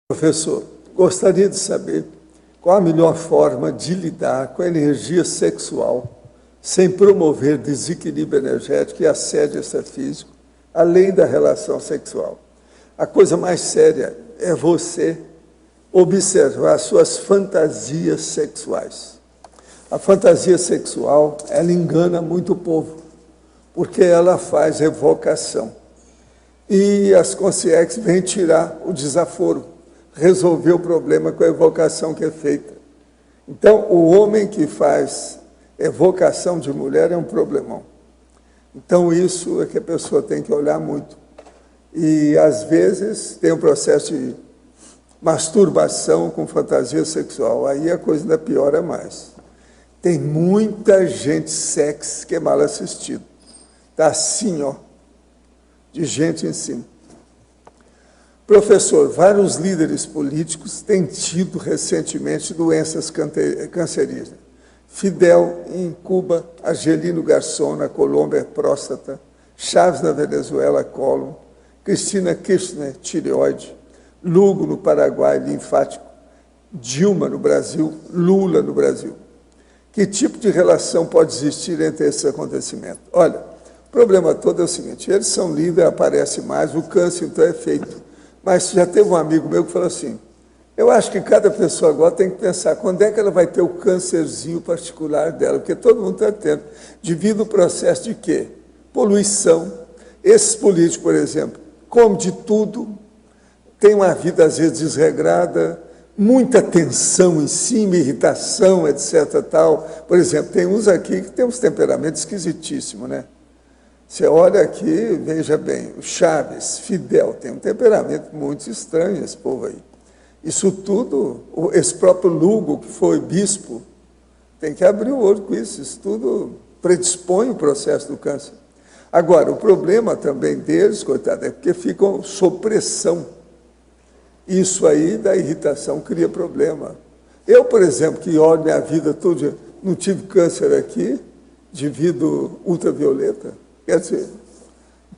Professor, gostaria de saber qual a melhor forma de lidar com a energia sexual sem promover desequilíbrio energético e assédio extrafísico, além da relação sexual. A coisa mais séria é você observar suas fantasias sexuais. A fantasia sexual, ela engana muito o povo, porque ela faz evocação. E as consciências vêm tirar o desaforo, resolver o problema com a evocação que é feita. Então, o homem que faz evocação de mulher é um problemão. Então, isso é que a pessoa tem que olhar muito. E, às vezes, tem um processo de masturbação com fantasia sexual. Aí a coisa ainda piora mais. Tem muita gente sexy que é mal assistido. Está assim, ó, de gente em cima. Professor, vários líderes políticos têm tido recentemente doenças cancerígenas. Fidel, em Cuba, Argelino Garçom, na Colômbia, próstata, Chaves, na Venezuela, cólon, Cristina Kirchner, tireoide, Lugo, no Paraguai, linfático, Dilma, no Brasil, Lula, no Brasil. Que tipo de relação pode existir entre esses acontecimentos? Olha, o problema todo é o seguinte, eles são líderes, aparece mais, o câncer, então, é feito. Mas já teve um amigo meu que falou assim, eu acho que cada pessoa agora tem que pensar quando é que ela vai ter o câncerzinho particular dela, porque todo mundo está tendo, devido ao processo de quê? Poluição. Esses políticos, por exemplo, comem de tudo, têm uma vida, às vezes, desregrada, muita tensão em cima, irritação, etc. Tal. Por exemplo, tem uns aqui que tem uns temperamentos esquisitíssimos, né? Você olha aqui, veja bem, o Chaves, Fidel, tem um temperamento muito estranho, esse povo aí. Isso tudo, esse próprio Lugo, que foi bispo, tem que abrir o olho com isso, isso tudo predispõe o processo do câncer. Agora, o problema também deles, coitado, é porque ficam sob pressão. Isso aí da irritação cria problema. Eu, por exemplo, que olho minha vida todo dia, não tive câncer aqui, devido ultravioleta. Quer dizer,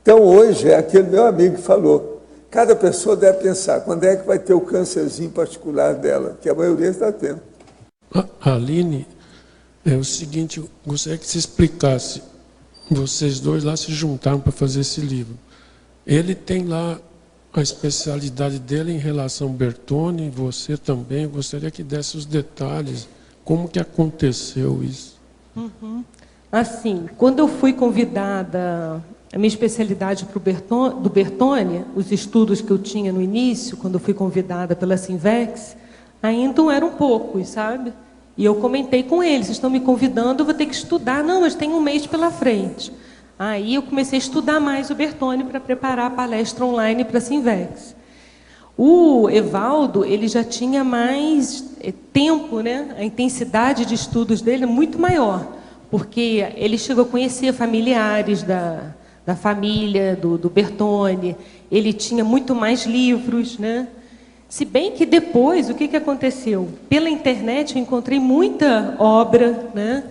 então hoje é aquele meu amigo que falou, cada pessoa deve pensar, quando é que vai ter o câncerzinho particular dela, que a maioria está tendo. Aline, é o seguinte, eu gostaria que você explicasse, vocês dois lá se juntaram para fazer esse livro. Ele tem lá a especialidade dele em relação ao Bertone, você também, eu gostaria que desse os detalhes, como que aconteceu isso. Assim, quando eu fui convidada, a minha especialidade do Bertone, os estudos que eu tinha no início, quando eu fui convidada pela Sinvex, ainda eram poucos, sabe? E eu comentei com eles, estão me convidando, eu vou ter que estudar. Não, mas tem um mês pela frente. Aí eu comecei a estudar mais o Bertone para preparar a palestra online para a Sinvex. O Evaldo, ele já tinha mais tempo, né? A intensidade de estudos dele é muito maior, porque ele chegou a conhecer familiares da família, do Bertone, ele tinha muito mais livros, né? Se bem que depois, o que aconteceu? Pela internet eu encontrei muita obra, né?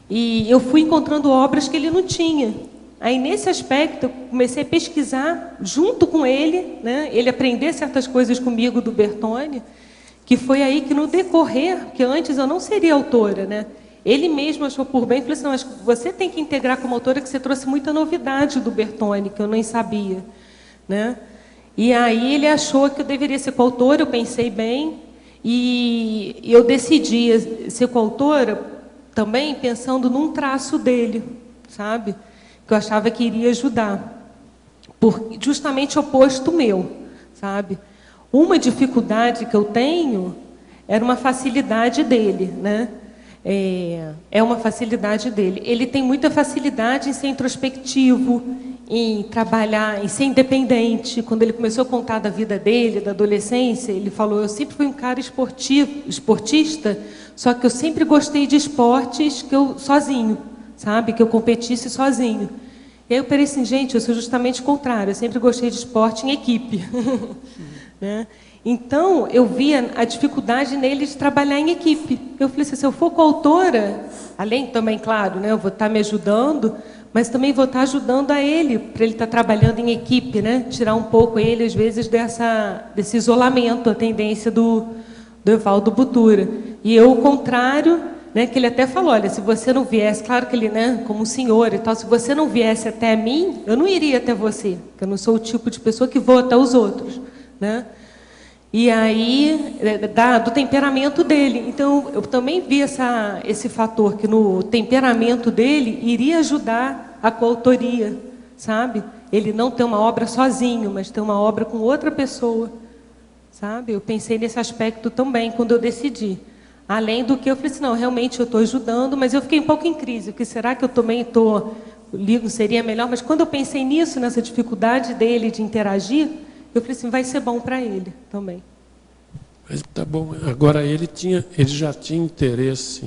E eu fui encontrando obras que ele não tinha. Aí, nesse aspecto, eu comecei a pesquisar junto com ele, né? Ele aprender certas coisas comigo do Bertone, que foi aí que, no decorrer, que antes eu não seria autora, né? Ele mesmo achou por bem, falou assim, não, acho que você tem que integrar como autora, que você trouxe muita novidade do Bertone, que eu nem sabia, né? E aí ele achou que eu deveria ser coautora, eu pensei bem, e eu decidi ser coautora também pensando num traço dele, sabe? Que eu achava que iria ajudar, justamente oposto meu, sabe? Uma dificuldade que eu tenho era uma facilidade dele, né? É uma facilidade dele. Ele tem muita facilidade em ser introspectivo, em trabalhar, em ser independente. Quando ele começou a contar da vida dele, da adolescência, ele falou, eu sempre fui um cara esportista, só que eu sempre gostei de esportes que eu sozinho, sabe? Que eu competisse sozinho. E aí eu pensei assim, gente, eu sou justamente o contrário, eu sempre gostei de esporte em equipe. Né? Então, eu via a dificuldade nele de trabalhar em equipe. Eu falei assim, se eu for coautora, além também, claro, né, eu vou estar me ajudando, mas também vou estar ajudando a ele, para ele estar trabalhando em equipe, né? Tirar um pouco ele, às vezes, desse isolamento, a tendência do Evaldo Butura. E eu, o contrário, né, que ele até falou, olha, se você não viesse, claro que ele, né, como um senhor e tal, se você não viesse até mim, eu não iria até você, porque eu não sou o tipo de pessoa que vou até os outros, né? E aí, do temperamento dele. Então, eu também vi esse fator, que no temperamento dele iria ajudar a coautoria, sabe? Ele não ter uma obra sozinho, mas ter uma obra com outra pessoa, sabe? Eu pensei nesse aspecto também, quando eu decidi. Além do que eu falei assim, não, realmente eu estou ajudando, mas eu fiquei um pouco em crise. O que será que eu também estou... Ligo seria melhor, mas quando eu pensei nisso, nessa dificuldade dele de interagir, eu falei assim, vai ser bom para ele também. Mas tá bom. Agora, ele já tinha interesse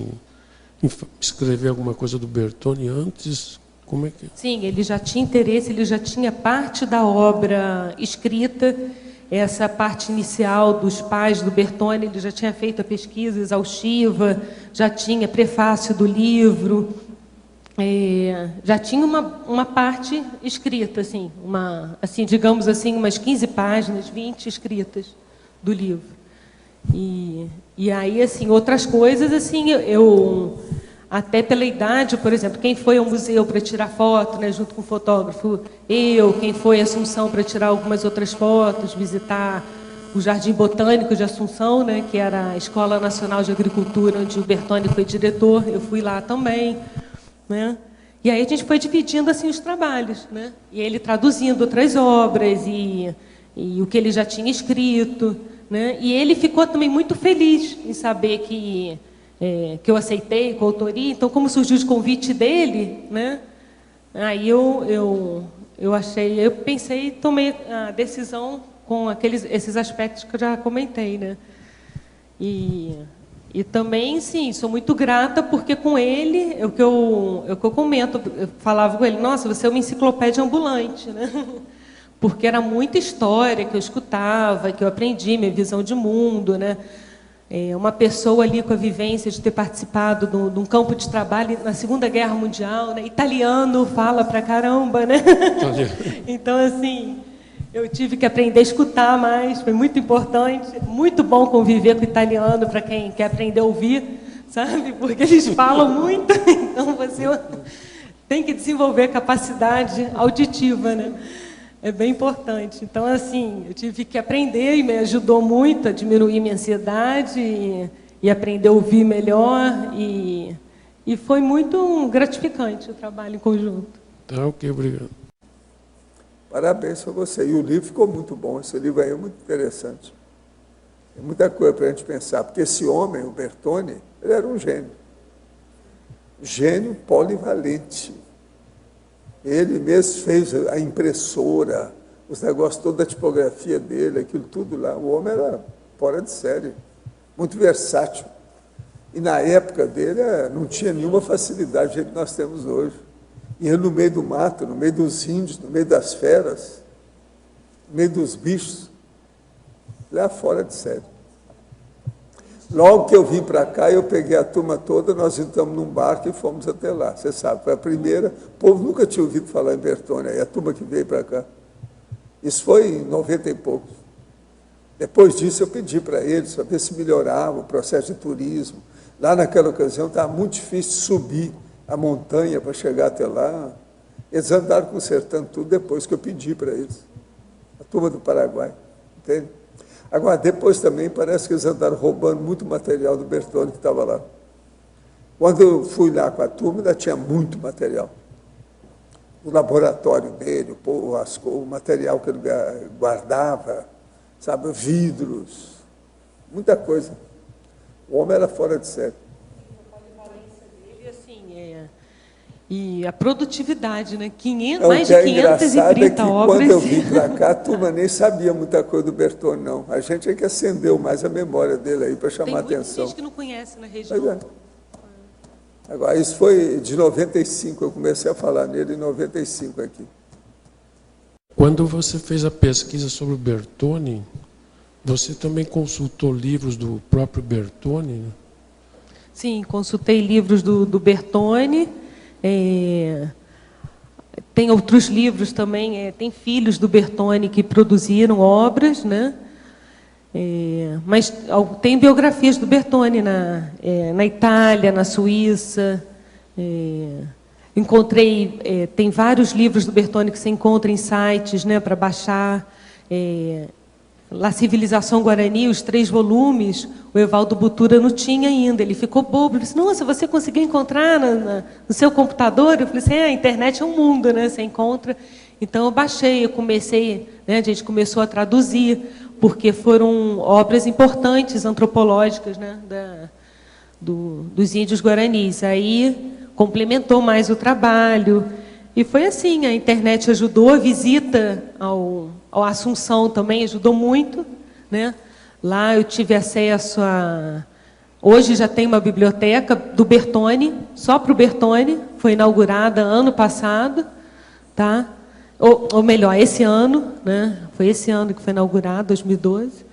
em escrever alguma coisa do Bertone antes? Como é que... Sim, ele já tinha interesse, ele já tinha parte da obra escrita, essa parte inicial dos pais do Bertone, ele já tinha feito a pesquisa exaustiva, já tinha prefácio do livro, já tinha uma parte escrita, assim, digamos assim, umas 15 páginas, 20 escritas do livro. E aí, assim, outras coisas, assim, eu até pela idade, por exemplo, quem foi ao museu para tirar foto, né, junto com o fotógrafo, quem foi a Assunção para tirar algumas outras fotos, visitar o Jardim Botânico de Assunção, né, que era a Escola Nacional de Agricultura, onde o Bertone foi diretor, eu fui lá também, né? E aí a gente foi dividindo assim os trabalhos, né? E ele traduzindo outras obras e o que ele já tinha escrito, né? E ele ficou também muito feliz em saber que eu aceitei com a autoria. Então, como surgiu o convite dele, né? Aí eu pensei e tomei a decisão com esses aspectos que eu já comentei, né? E também, sim, sou muito grata, porque com ele, é o que eu comento, eu falava com ele, nossa, você é uma enciclopédia ambulante, né? Porque era muita história que eu escutava, que eu aprendi, minha visão de mundo, né? Uma pessoa ali com a vivência de ter participado de um campo de trabalho na Segunda Guerra Mundial, né? Italiano, fala pra caramba, né? Então, assim, eu tive que aprender a escutar mais, foi muito importante, muito bom conviver com o italiano para quem quer aprender a ouvir, sabe? Porque eles falam muito, então você tem que desenvolver a capacidade auditiva, né? É bem importante. Então, assim, eu tive que aprender e me ajudou muito a diminuir minha ansiedade e aprender a ouvir melhor e foi muito gratificante o trabalho em conjunto. Tá, ok, obrigado. Parabéns para você. E o livro ficou muito bom. Esse livro aí é muito interessante. Tem muita coisa para a gente pensar. Porque esse homem, o Bertone, ele era um gênio. Gênio polivalente. Ele mesmo fez a impressora, os negócios, toda a tipografia dele, aquilo tudo lá. O homem era fora de série. Muito versátil. E na época dele não tinha nenhuma facilidade do jeito que nós temos hoje. Ia no meio do mato, no meio dos índios, no meio das feras, no meio dos bichos, lá fora de série. Logo que eu vim para cá, eu peguei a turma toda, nós entramos num barco e fomos até lá. Você sabe, foi a primeira, o povo nunca tinha ouvido falar em Bertone, aí a turma que veio para cá. Isso foi em 90 e poucos. Depois disso, eu pedi para eles, para ver se melhorava o processo de turismo. Lá naquela ocasião, estava muito difícil subir a montanha para chegar até lá. Eles andaram consertando tudo depois que eu pedi para eles. A turma do Paraguai, entende? Agora, depois também parece que eles andaram roubando muito material do Bertone que estava lá. Quando eu fui lá com a turma, ainda tinha muito material. O laboratório dele, o material que ele guardava, sabe, vidros, muita coisa. O homem era fora de série. E a produtividade, né? Mais de 530 obras. Quando eu vim para cá, a turma nem sabia muita coisa do Bertone, não. A gente é que acendeu mais a memória dele aí para chamar a atenção. Tem muita gente que não conhece na região. Agora, isso foi de 95, eu comecei a falar nele em 95 aqui. Quando você fez a pesquisa sobre o Bertone, você também consultou livros do próprio Bertone? Né? Sim, consultei livros do Bertone. tem outros livros também, tem filhos do Bertone que produziram obras, né? Mas tem biografias do Bertone na Itália, na Suíça. Encontrei, tem vários livros do Bertone que você encontra em sites, né, para baixar. La Civilização Guarani, os 3 volumes, o Evaldo Butura não tinha ainda. Ele ficou bobo. Ele disse, nossa, você conseguiu encontrar no seu computador? Eu falei assim, a internet é um mundo, né? Você encontra. Então, eu baixei, eu comecei, né, a gente começou a traduzir, porque foram obras importantes, antropológicas, né, dos índios guaranis. Aí, complementou mais o trabalho. E foi assim, a internet ajudou, a visita ao Assunção também ajudou muito, né? Lá eu tive acesso a... Hoje já tem uma biblioteca do Bertone, só para o Bertone, foi inaugurada ano passado, tá? Ou melhor, esse ano, né? Foi esse ano que foi inaugurado, 2012.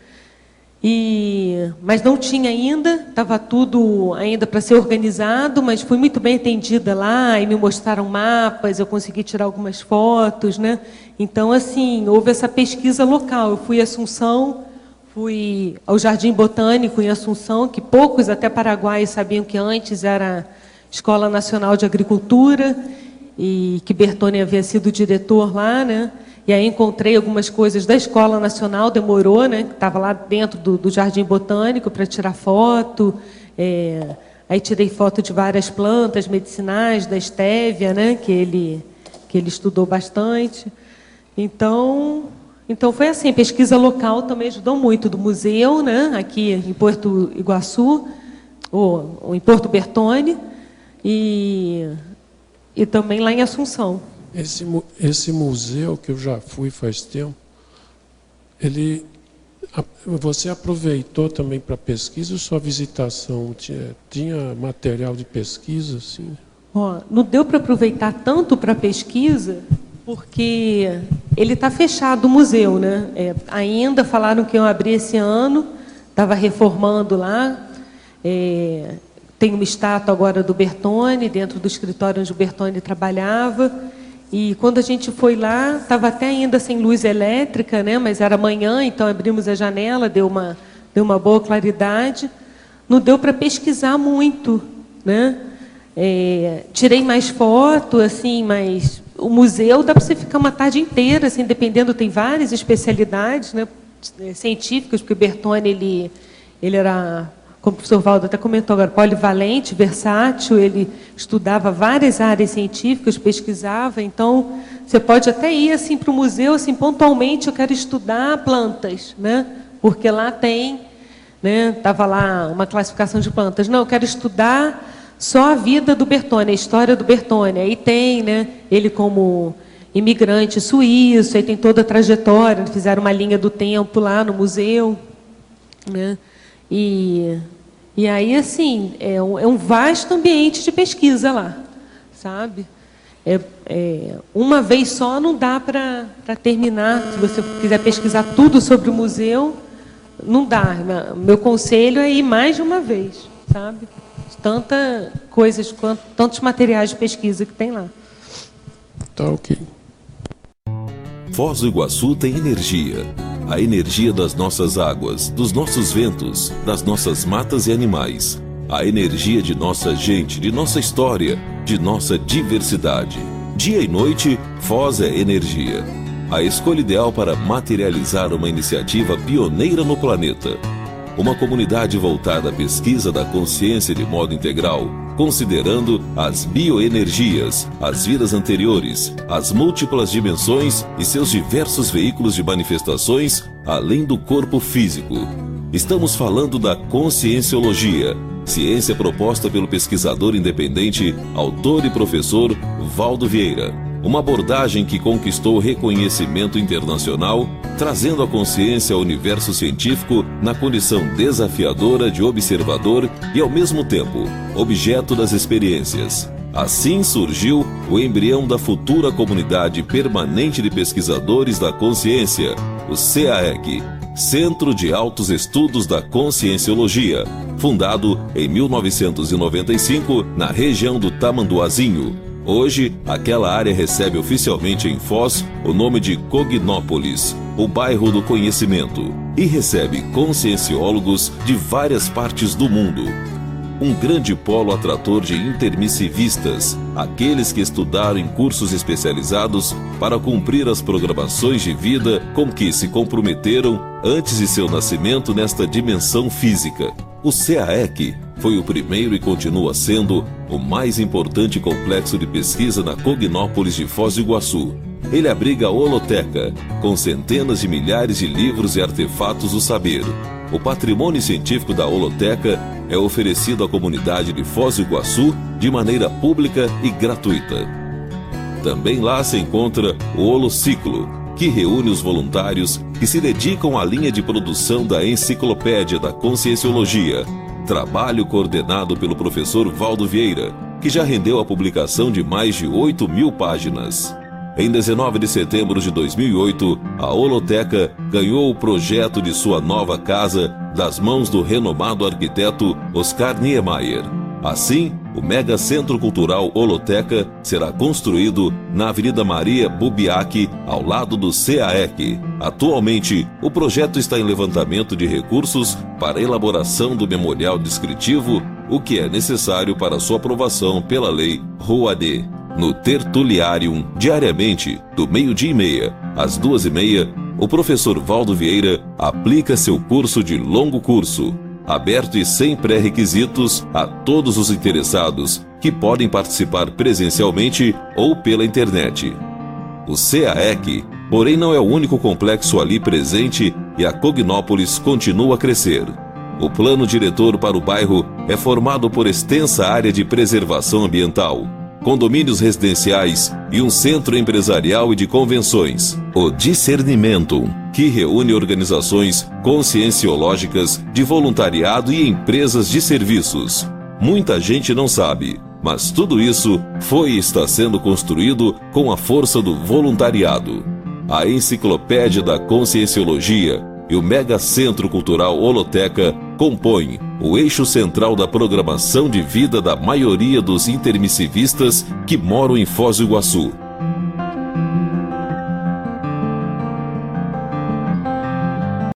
Mas não tinha ainda, estava tudo ainda para ser organizado, mas fui muito bem atendida lá, e me mostraram mapas, eu consegui tirar algumas fotos, né? Então, assim, houve essa pesquisa local. Eu fui a Assunção, fui ao Jardim Botânico em Assunção, que poucos, até paraguaios, sabiam que antes era Escola Nacional de Agricultura, e que Bertone havia sido diretor lá, né? E aí encontrei algumas coisas da Escola Nacional, demorou, né? Estava lá dentro do Jardim Botânico para tirar foto. Aí tirei foto de várias plantas medicinais, da estévia, né? Que ele estudou bastante. Então foi assim, pesquisa local também ajudou muito, do museu, né? Aqui em Porto Iguaçu, ou em Porto Bertone, e também lá em Assunção. Esse museu, que eu já fui faz tempo, você aproveitou também para pesquisa ou sua visitação? Tinha material de pesquisa? Assim? Não deu para aproveitar tanto para pesquisa, porque ele está fechado, o museu, né? Ainda falaram que iam abrir esse ano, estava reformando lá. Tem uma estátua agora do Bertone, dentro do escritório onde o Bertone trabalhava. E quando a gente foi lá, estava até ainda sem luz elétrica, né? Mas era manhã, então abrimos a janela, deu uma boa claridade. Não deu para pesquisar muito, né? Tirei mais foto, assim, mas o museu dá para você ficar uma tarde inteira, assim, dependendo, tem várias especialidades, né, científicas, porque o Bertone ele era, como o professor Valdo até comentou agora, polivalente, versátil, ele estudava várias áreas científicas, pesquisava, então você pode até ir assim para o museu, assim, pontualmente, eu quero estudar plantas, né? Porque lá tem, né, estava lá uma classificação de plantas. Não, eu quero estudar só a vida do Bertone, a história do Bertone. Aí tem, né, ele como imigrante suíço, aí tem toda a trajetória, fizeram uma linha do tempo lá no museu, né? E aí, assim, é um vasto ambiente de pesquisa lá, sabe? Uma vez só não dá para terminar. Se você quiser pesquisar tudo sobre o museu, não dá. Meu conselho é ir mais de uma vez, sabe? Tantas coisas, tantos materiais de pesquisa que tem lá. Tá ok. Foz do Iguaçu tem energia. A energia das nossas águas, dos nossos ventos, das nossas matas e animais. A energia de nossa gente, de nossa história, de nossa diversidade. Dia e noite, Foz é energia. A escolha ideal para materializar uma iniciativa pioneira no planeta. Uma comunidade voltada à pesquisa da consciência de modo integral, considerando as bioenergias, as vidas anteriores, as múltiplas dimensões e seus diversos veículos de manifestações, além do corpo físico. Estamos falando da conscienciologia, ciência proposta pelo pesquisador independente, autor e professor Valdo Vieira. Uma abordagem que conquistou reconhecimento internacional, trazendo a consciência ao universo científico na condição desafiadora de observador e, ao mesmo tempo, objeto das experiências. Assim surgiu o embrião da futura Comunidade Permanente de Pesquisadores da Consciência, o CAEC, Centro de Altos Estudos da Conscienciologia, fundado em 1995 na região do Tamanduazinho, Hoje, aquela área recebe oficialmente em Foz o nome de Cognópolis, o bairro do conhecimento, e recebe conscienciólogos de várias partes do mundo. Um grande polo atrator de intermissivistas, aqueles que estudaram em cursos especializados para cumprir as programações de vida com que se comprometeram antes de seu nascimento nesta dimensão física. O CAEC foi o primeiro e continua sendo o mais importante complexo de pesquisa na Cognópolis de Foz do Iguaçu. Ele abriga a holoteca, com centenas de milhares de livros e artefatos do saber. O patrimônio científico da holoteca é oferecido à comunidade de Foz do Iguaçu de maneira pública e gratuita. Também lá se encontra o Holociclo, que reúne os voluntários que se dedicam à linha de produção da Enciclopédia da Conscienciologia, trabalho coordenado pelo professor Valdo Vieira, que já rendeu a publicação de mais de 8.000 páginas. Em 19 de setembro de 2008, a holoteca ganhou o projeto de sua nova casa das mãos do renomado arquiteto Oscar Niemeyer. Assim, o Mega Centro Cultural Holoteca será construído na Avenida Maria Bubiac, ao lado do CAEC. Atualmente, o projeto está em levantamento de recursos para a elaboração do memorial descritivo, o que é necessário para sua aprovação pela Lei Rouanet. No Tertuliarium, diariamente, do 12h30 às 2h30, o professor Valdo Vieira aplica seu curso de longo curso, aberto e sem pré-requisitos a todos os interessados, que podem participar presencialmente ou pela internet. O CAEC, porém, não é o único complexo ali presente e a Cognópolis continua a crescer. O plano diretor para o bairro é formado por extensa área de preservação ambiental, condomínios residenciais e um centro empresarial e de convenções. O Discernimento, que reúne organizações conscienciológicas de voluntariado e empresas de serviços. Muita gente não sabe, mas tudo isso foi e está sendo construído com a força do voluntariado. A Enciclopédia da Conscienciologia e o Mega Centro Cultural Holoteca compõem o eixo central da programação de vida da maioria dos intermissivistas que moram em Foz do Iguaçu.